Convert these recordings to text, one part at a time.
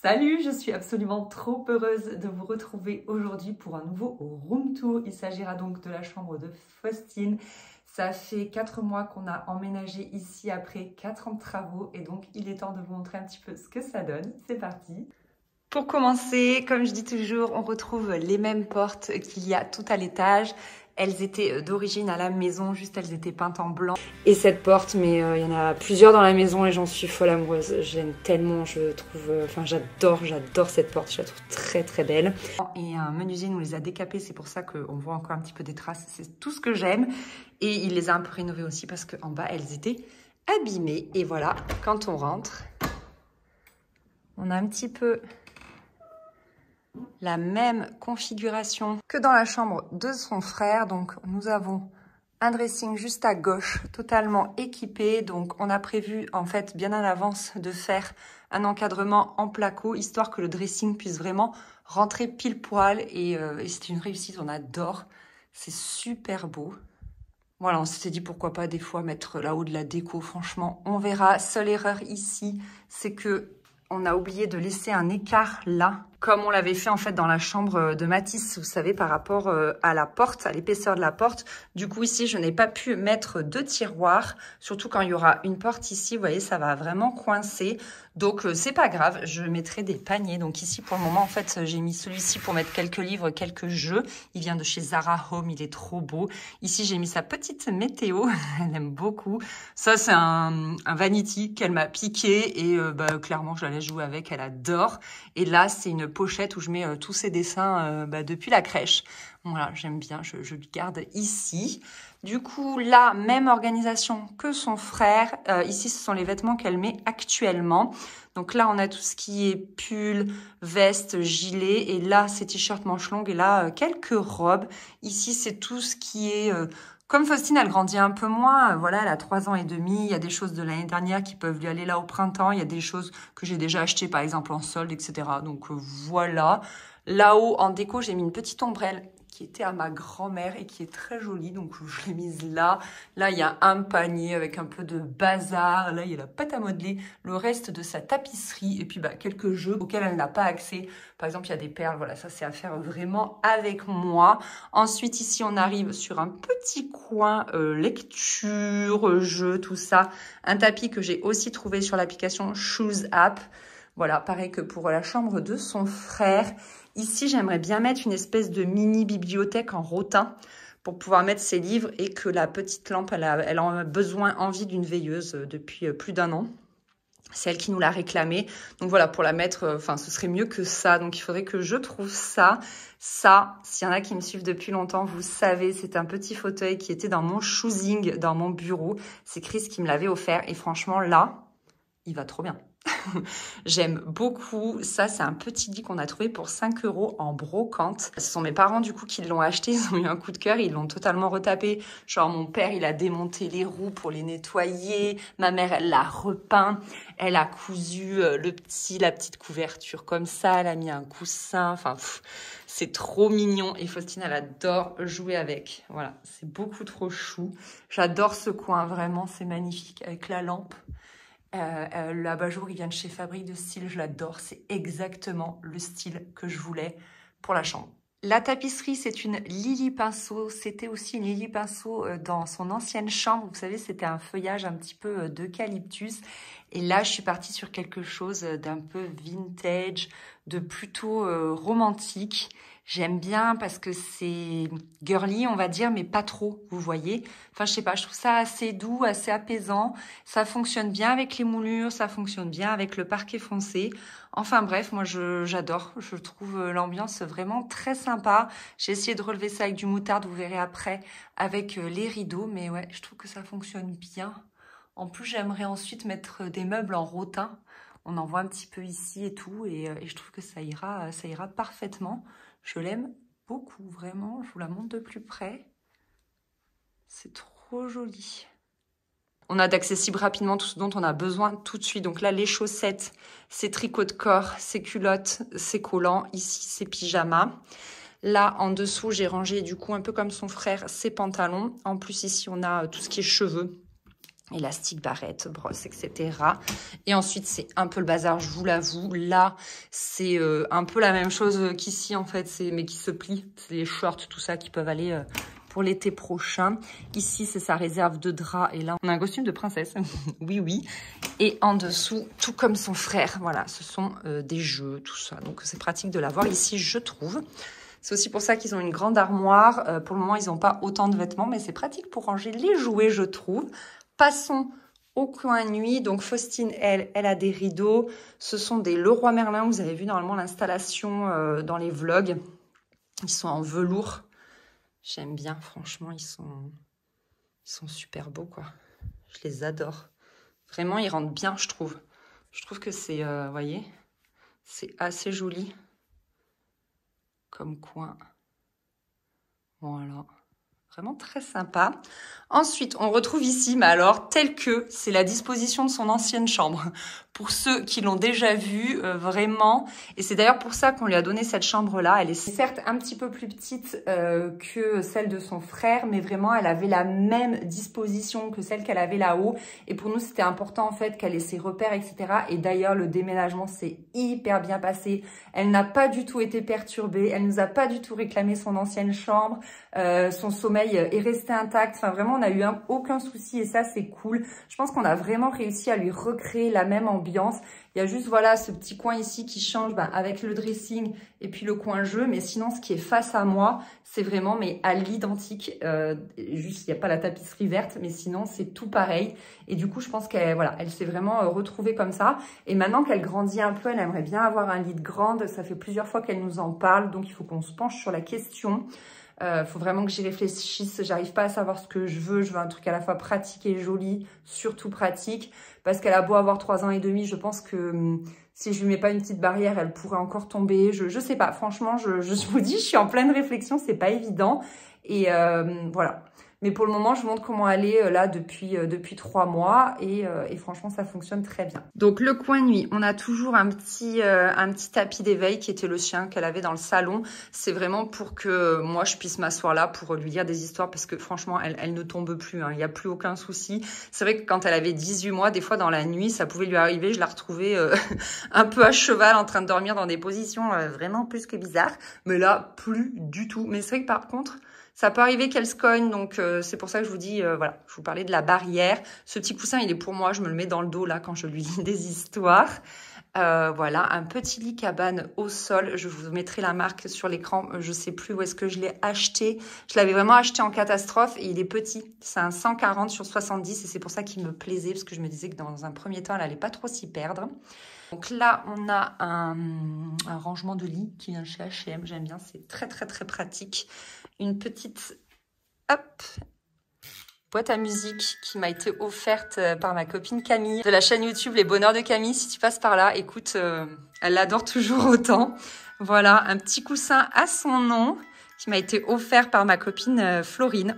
Salut, je suis absolument trop heureuse de vous retrouver aujourd'hui pour un nouveau room tour. Il s'agira donc de la chambre de Faustine. Ça fait 4 mois qu'on a emménagé ici après 4 ans de travaux et donc il est temps de vous montrer un petit peu ce que ça donne. C'est parti! Pour commencer, comme je dis toujours, on retrouve les mêmes portes qu'il y a tout à l'étage. Elles étaient d'origine à la maison, juste elles étaient peintes en blanc. Et cette porte, mais il y en a plusieurs dans la maison et j'en suis folle amoureuse. J'aime tellement, je trouve, j'adore cette porte, je la trouve très très belle. Et un menuisier nous les a décapées, c'est pour ça qu'on voit encore un petit peu des traces. C'est tout ce que j'aime. Et il les a un peu rénovées aussi parce qu'en bas, elles étaient abîmées. Et voilà, quand on rentre, on a un petit peu la même configuration que dans la chambre de son frère. Donc nous avons un dressing juste à gauche, totalement équipé. Donc on a prévu en fait bien à l'avance de faire un encadrement en placo, histoire que le dressing puisse vraiment rentrer pile poil. Et c'est une réussite, on adore. C'est super beau. Voilà, on s'était dit pourquoi pas des fois mettre là-haut de la déco. Franchement, on verra. Seule erreur ici, c'est que on a oublié de laisser un écart là, comme on l'avait fait en fait dans la chambre de Mathis, vous savez, par rapport à la porte, à l'épaisseur de la porte. Du coup, ici, je n'ai pas pu mettre de tiroir, surtout quand il y aura une porte ici, vous voyez, ça va vraiment coincer. Donc, c'est pas grave, je mettrai des paniers. Donc ici, pour le moment, en fait, j'ai mis celui-ci pour mettre quelques livres, quelques jeux. Il vient de chez Zara Home, il est trop beau. Ici, j'ai mis sa petite météo, elle aime beaucoup. Ça, c'est un vanity qu'elle m'a piqué et clairement, je la laisse jouer avec, elle adore. Et là, c'est une pochette où je mets tous ses dessins depuis la crèche. Voilà, j'aime bien, je le garde ici. Du coup, là, même organisation que son frère. Ici, ce sont les vêtements qu'elle met actuellement. Donc là, on a tout ce qui est pull, veste, gilet. Et là, c'est t-shirt manches longues. Et là, quelques robes. Ici, c'est tout ce qui est... Comme Faustine, elle grandit un peu moins, voilà, elle a 3 ans et demi, il y a des choses de l'année dernière qui peuvent lui aller là au printemps, il y a des choses que j'ai déjà achetées par exemple en solde, etc. Donc voilà. Là-haut, en déco, j'ai mis une petite ombrelle qui était à ma grand-mère et qui est très jolie, donc je l'ai mise là. Là, il y a un panier avec un peu de bazar, là, il y a la pâte à modeler, le reste de sa tapisserie, et puis quelques jeux auxquels elle n'a pas accès. Par exemple, il y a des perles, voilà, ça c'est à faire vraiment avec moi. Ensuite, ici, on arrive sur un petit coin lecture, jeu, tout ça. Un tapis que j'ai aussi trouvé sur l'application Shoes App. Voilà, pareil que pour la chambre de son frère. Ici, j'aimerais bien mettre une espèce de mini bibliothèque en rotin pour pouvoir mettre ses livres et que la petite lampe, elle a besoin, envie d'une veilleuse depuis plus d'1 an. C'est elle qui nous l'a réclamé. Donc voilà, pour la mettre, ce serait mieux que ça. Donc il faudrait que je trouve ça. Ça, s'il y en a qui me suivent depuis longtemps, vous savez, c'est un petit fauteuil qui était dans mon choosing, dans mon bureau. C'est Chris qui me l'avait offert. Et franchement, là, il va trop bien. J'aime beaucoup. Ça, c'est un petit lit qu'on a trouvé pour 5 € en brocante. Ce sont mes parents, du coup, qui l'ont acheté. Ils ont eu un coup de cœur. Ils l'ont totalement retapé. Genre, mon père, il a démonté les roues pour les nettoyer. Ma mère, elle l'a repeint. Elle a cousu la petite couverture comme ça. Elle a mis un coussin. Enfin, c'est trop mignon. Et Faustine, elle adore jouer avec. Voilà, c'est beaucoup trop chou. J'adore ce coin, vraiment. C'est magnifique avec la lampe. L'abat-jour, il vient de chez Fabrique de style, je l'adore. C'est exactement le style que je voulais pour la chambre. La tapisserie, c'est une Lily Pinceau. C'était aussi une Lily Pinceau dans son ancienne chambre. Vous savez, c'était un feuillage un petit peu d'eucalyptus. Et là, je suis partie sur quelque chose d'un peu vintage, de plutôt romantique. J'aime bien parce que c'est girly, on va dire, mais pas trop, vous voyez. Enfin, je sais pas, je trouve ça assez doux, assez apaisant. Ça fonctionne bien avec les moulures, ça fonctionne bien avec le parquet foncé. Enfin bref, moi j'adore. Je trouve l'ambiance vraiment très sympa. J'ai essayé de relever ça avec du moutarde, vous verrez après, avec les rideaux. Mais ouais, je trouve que ça fonctionne bien. En plus, j'aimerais ensuite mettre des meubles en rotin. On en voit un petit peu ici et tout. Et je trouve que ça ira parfaitement. Je l'aime beaucoup, vraiment. Je vous la montre de plus près. C'est trop joli. On a d'accessible rapidement tout ce dont on a besoin tout de suite. Donc là, les chaussettes, c'est tricot de corps, c'est culottes, c'est collant. Ici, c'est pyjama. Là, en dessous, j'ai rangé, du coup, un peu comme son frère, ses pantalons. En plus, ici, on a tout ce qui est cheveux. élastique, barrette, brosse, etc. Et ensuite, c'est un peu le bazar, je vous l'avoue. Là, c'est un peu la même chose qu'ici, en fait, mais qui se plie. C'est les shorts, tout ça, qui peuvent aller pour l'été prochain. Ici, c'est sa réserve de drap. Et là, on a un costume de princesse. Oui, oui. Et en dessous, tout comme son frère. Voilà, ce sont des jeux, tout ça. Donc, c'est pratique de l'avoir ici, je trouve. C'est aussi pour ça qu'ils ont une grande armoire. Pour le moment, ils n'ont pas autant de vêtements, mais c'est pratique pour ranger les jouets, je trouve. Passons au coin nuit. Donc, Faustine, elle a des rideaux. Ce sont des Leroy Merlin. Vous avez vu normalement l'installation dans les vlogs. Ils sont en velours. J'aime bien, franchement, ils sont super beaux, quoi. Je les adore. Vraiment, ils rentrent bien, je trouve. Je trouve que c'est, vous voyez, c'est assez joli comme coin. Voilà. Vraiment très sympa. Ensuite, on retrouve ici, mais alors, tel que c'est la disposition de son ancienne chambre. Pour ceux qui l'ont déjà vu, vraiment. Et c'est d'ailleurs pour ça qu'on lui a donné cette chambre-là. Elle est certes un petit peu plus petite que celle de son frère, mais vraiment, elle avait la même disposition que celle qu'elle avait là-haut. Et pour nous, c'était important, en fait, qu'elle ait ses repères, etc. Et d'ailleurs, le déménagement s'est hyper bien passé. Elle n'a pas du tout été perturbée. Elle nous a pas du tout réclamé son ancienne chambre. Son sommeil est resté intact. Enfin, vraiment, on n'a eu aucun souci et ça, c'est cool. Je pense qu'on a vraiment réussi à lui recréer la même ambiance. Il y a juste, voilà, ce petit coin ici qui change avec le dressing et puis le coin jeu. Mais sinon, ce qui est face à moi, c'est vraiment mais à l'identique. Juste, il n'y a pas la tapisserie verte, mais sinon, c'est tout pareil. Et du coup, je pense qu'elle voilà, elle s'est vraiment retrouvée comme ça. Et maintenant qu'elle grandit un peu, elle aimerait bien avoir un lit de grande. Ça fait plusieurs fois qu'elle nous en parle, donc il faut qu'on se penche sur la question. Faut vraiment que j'y réfléchisse. J'arrive pas à savoir ce que je veux. Je veux un truc à la fois pratique et joli, surtout pratique. Parce qu'elle a beau avoir 3 ans et demi, je pense que si je lui mets pas une petite barrière, elle pourrait encore tomber. Je sais pas. Franchement, je vous dis, je suis en pleine réflexion. C'est pas évident. Et voilà. Mais pour le moment, je vous montre comment elle est là depuis 3 mois et franchement, ça fonctionne très bien. Donc, le coin nuit, on a toujours un petit tapis d'éveil qui était le sien qu'elle avait dans le salon. C'est vraiment pour que moi, je puisse m'asseoir là pour lui lire des histoires parce que franchement, elle ne tombe plus. Hein, il n'y a plus aucun souci. C'est vrai que quand elle avait 18 mois, des fois dans la nuit, ça pouvait lui arriver. Je la retrouvais un peu à cheval en train de dormir dans des positions vraiment plus que bizarres. Mais là, plus du tout. Mais c'est vrai que par contre... ça peut arriver qu'elle se cogne, donc c'est pour ça que je vous dis, voilà, je vous parlais de la barrière. Ce petit coussin, il est pour moi, je me le mets dans le dos là quand je lui lis des histoires. Voilà, un petit lit cabane au sol. Je vous mettrai la marque sur l'écran. Je sais plus où est-ce que je l'ai acheté. Je l'avais vraiment acheté en catastrophe et il est petit. C'est un 140 sur 70 et c'est pour ça qu'il me plaisait parce que je me disais que dans un premier temps, elle allait pas trop s'y perdre. Donc là, on a un rangement de lit qui vient de chez H&M. J'aime bien, c'est très, très, très pratique. Une petite boîte à musique qui m'a été offerte par ma copine Camille de la chaîne YouTube Les Bonheurs de Camille. Si tu passes par là, écoute, elle l'adore toujours autant. Voilà, un petit coussin à son nom qui m'a été offert par ma copine Florine.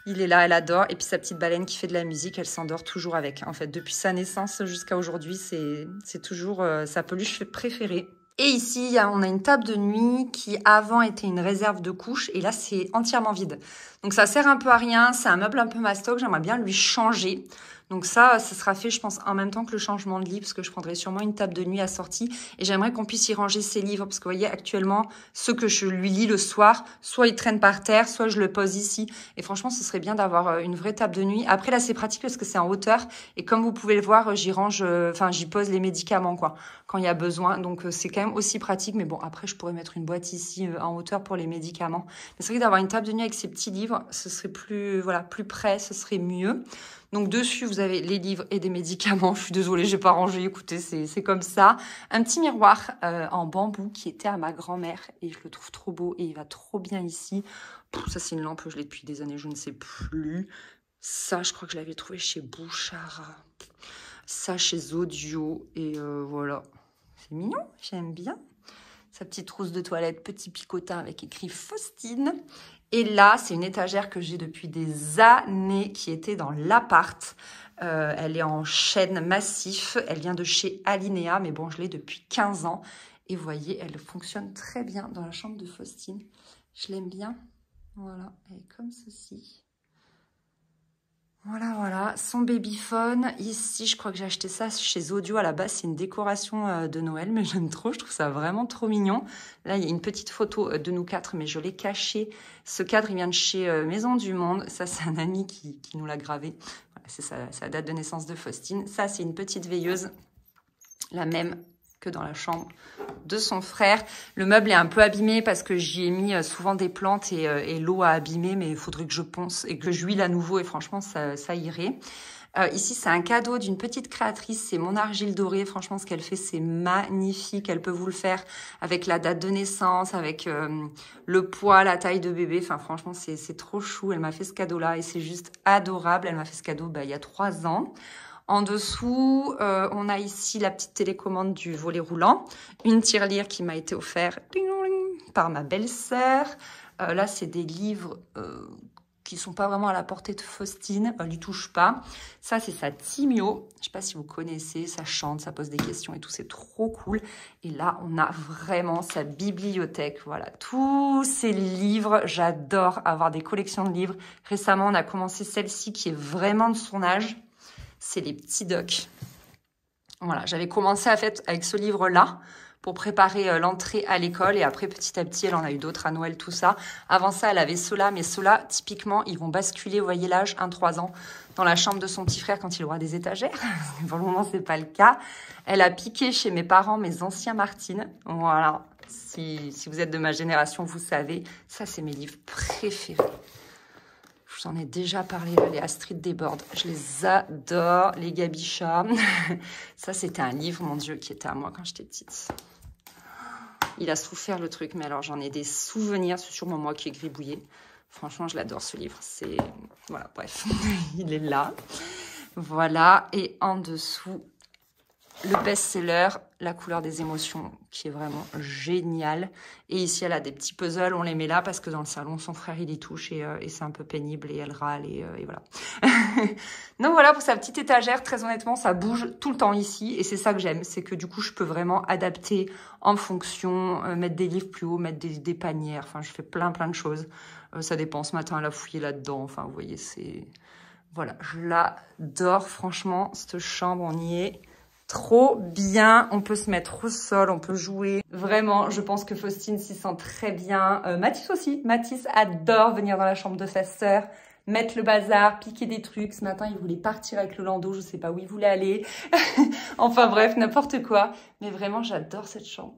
Il est là, elle adore. Et puis sa petite baleine qui fait de la musique, elle s'endort toujours avec. En fait, depuis sa naissance jusqu'à aujourd'hui, c'est toujours sa peluche préférée. Et ici, on a une table de nuit qui avant était une réserve de couches et là, c'est entièrement vide. Donc, ça sert un peu à rien. C'est un meuble un peu mastoc. J'aimerais bien lui changer. Donc ça sera fait, je pense, en même temps que le changement de lit parce que je prendrai sûrement une table de nuit assortie et j'aimerais qu'on puisse y ranger ses livres parce que vous voyez, actuellement, ceux que je lui lis le soir, soit ils traînent par terre, soit je le pose ici. Et franchement, ce serait bien d'avoir une vraie table de nuit. Après, là, c'est pratique parce que c'est en hauteur et comme vous pouvez le voir, j'y pose les médicaments, quoi, quand il y a besoin. Donc, c'est quand même aussi pratique. Mais bon, après, je pourrais mettre une boîte ici en hauteur pour les médicaments. Mais c'est vrai que d'avoir une table de nuit avec ces petits livres, ce serait plus près, ce serait mieux. Donc, dessus, vous avez les livres et des médicaments. Je suis désolée, j'ai pas rangé. Écoutez, c'est comme ça. Un petit miroir en bambou qui était à ma grand-mère et je le trouve trop beau et il va trop bien ici. Ça, c'est une lampe, je l'ai depuis des années, je ne sais plus. Ça, je crois que je l'avais trouvé chez Bouchara. Ça, chez Zodio. Et voilà. C'est mignon, j'aime bien. Sa petite trousse de toilette, petit picotin avec écrit Faustine. Et là, c'est une étagère que j'ai depuis des années qui était dans l'appart. Elle est en chêne massif. Elle vient de chez Alinea, mais bon, je l'ai depuis 15 ans. Et vous voyez, elle fonctionne très bien dans la chambre de Faustine. Je l'aime bien. Voilà, elle est comme ceci. Voilà, voilà, son babyphone. Ici, je crois que j'ai acheté ça chez Audio. À la base, c'est une décoration de Noël, mais j'aime trop. Je trouve ça vraiment trop mignon. Là, il y a une petite photo de nous quatre, mais je l'ai cachée. Ce cadre, il vient de chez Maison du Monde. Ça, c'est un ami qui nous l'a gravé. Voilà, c'est sa date de naissance de Faustine. Ça, c'est une petite veilleuse, la même que dans la chambre de son frère. Le meuble est un peu abîmé parce que j'y ai mis souvent des plantes et l'eau a abîmé, mais il faudrait que je ponce et que je huile à nouveau et franchement, ça irait. Ici, c'est un cadeau d'une petite créatrice, c'est mon argile dorée. Franchement, ce qu'elle fait, c'est magnifique. Elle peut vous le faire avec la date de naissance, avec le poids, la taille de bébé. Enfin, franchement, c'est trop chou. Elle m'a fait ce cadeau-là et c'est juste adorable. Elle m'a fait ce cadeau il y a 3 ans. En dessous, on a ici la petite télécommande du volet roulant, une tirelire qui m'a été offerte par ma belle-sœur. Là, c'est des livres qui sont pas vraiment à la portée de Faustine, elle n'y touche pas. Ça, c'est sa Timio. Je sais pas si vous connaissez, ça chante, ça pose des questions et tout, c'est trop cool. Et là, on a vraiment sa bibliothèque. Voilà, tous ces livres. J'adore avoir des collections de livres. Récemment, on a commencé celle-ci qui est vraiment de son âge. C'est les petits docs. Voilà, j'avais commencé à fait avec ce livre-là pour préparer l'entrée à l'école. Et après, petit à petit, elle en a eu d'autres à Noël, tout ça. Avant ça, elle avait ceux-là. Mais ceux-là, typiquement, ils vont basculer, vous voyez l'âge, 1-3 ans, dans la chambre de son petit frère quand il aura des étagères. Pour le moment, c'est pas le cas. Elle a piqué chez mes parents mes anciens Martine. Voilà, si vous êtes de ma génération, vous savez. Ça, c'est mes livres préférés. Je vous en ai déjà parlé, là, les Astrid Déborde. Je les adore, les Gabicha. Ça, c'était un livre, mon Dieu, qui était à moi quand j'étais petite. Il a souffert, le truc, mais alors j'en ai des souvenirs. C'est sûrement moi qui ai gribouillé. Franchement, je l'adore, ce livre. C'est... Voilà, bref, il est là. Voilà, et en dessous, le best-seller, La couleur des émotions, qui est vraiment génial. Et ici, elle a des petits puzzles, on les met là parce que dans le salon, son frère, il y touche et c'est un peu pénible et elle râle et voilà. Donc voilà, pour sa petite étagère, très honnêtement, ça bouge tout le temps ici et c'est ça que j'aime. C'est que du coup, je peux vraiment adapter en fonction, mettre des livres plus haut, mettre des panières. Enfin, je fais plein de choses. Ça dépend, ce matin, elle a fouillé là-dedans. Enfin, vous voyez, c'est... Voilà, je l'adore, franchement, cette chambre, on y est. Trop bien, on peut se mettre au sol, on peut jouer. Vraiment, je pense que Faustine s'y sent très bien. Mathis aussi. Mathis adore venir dans la chambre de sa sœur, mettre le bazar, piquer des trucs. Ce matin, il voulait partir avec le landau, je sais pas où il voulait aller. Enfin bref, n'importe quoi. Mais vraiment, j'adore cette chambre.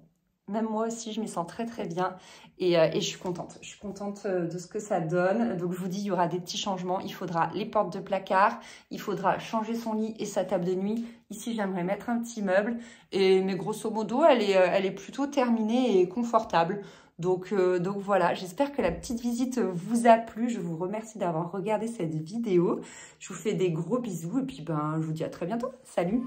Même moi aussi, je m'y sens très bien et je suis contente. Je suis contente de ce que ça donne. Donc, je vous dis, il y aura des petits changements. Il faudra les portes de placard, il faudra changer son lit et sa table de nuit. Ici, j'aimerais mettre un petit meuble. Mais grosso modo, elle est plutôt terminée et confortable. Donc voilà, j'espère que la petite visite vous a plu. Je vous remercie d'avoir regardé cette vidéo. Je vous fais des gros bisous et puis je vous dis à très bientôt. Salut!